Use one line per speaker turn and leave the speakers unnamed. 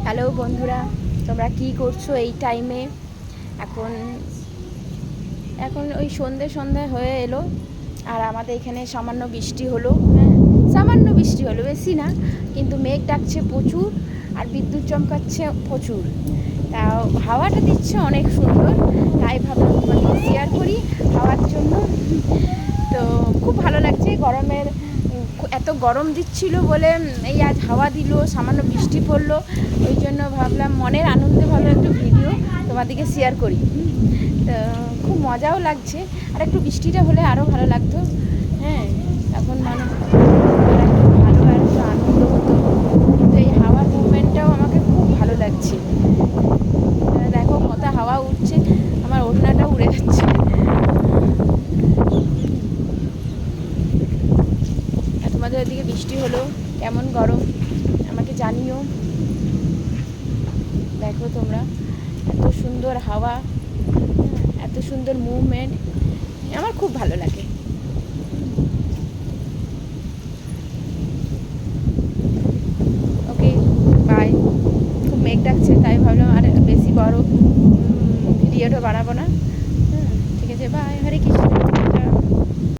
Hello বন্ধুরা, তোমরা কি করছো এই টাইমে? এখন এখন ওই সন্ধে হয়ে এলো, আর আমাদের এখানে সামান্য বৃষ্টি হলো। হ্যাঁ, সামান্য বৃষ্টি হলো, বেশি না, কিন্তু মেঘ ডাকছে প্রচুর আর বিদ্যুৎ চমকাচ্ছে প্রচুর। তা হাওয়াটা দিচ্ছে অনেক সুন্দর, তাই ভাবলাম তোমাকে শেয়ার করি হাওয়ার জন্য। তো খুব ভালো লাগছে। গরমের এত গরম দিচ্ছিল বলে এই আজ হাওয়া দিল, সামান্য বৃষ্টি পড়লো, ওই জন্য ভাবলাম মনের আনন্দে ভালো একটু ভিডিও তোমাদেরকে শেয়ার করি। তো খুব মজাও লাগছে, আর একটু বৃষ্টিটা হলে আরও ভালো লাগতো। হ্যাঁ, এখন মানে একটু ভালো আর একটু আনন্দ হতো, কিন্তু এই হাওয়ার মুভমেন্টটাও আমাকে খুব ভালো লাগছে। দেখো কত হাওয়া উঠছে, আমার ওড়নাটা উড়ে যাচ্ছে। তোমাদের ওদিকে বৃষ্টি হলো, কেমন গরম আমাকে জানিও। দেখো তোমরা, এত সুন্দর হাওয়া, এত সুন্দর মুভমেন্ট, আমার খুব ভালো লাগে। ওকে, বাই। খুব মেঘ ডাকছে, তাই ভাবলাম আর বেশি বড় ভিডিওটা বানাবো না। ঠিক আছে, বাই। হরে কৃষ্ণ।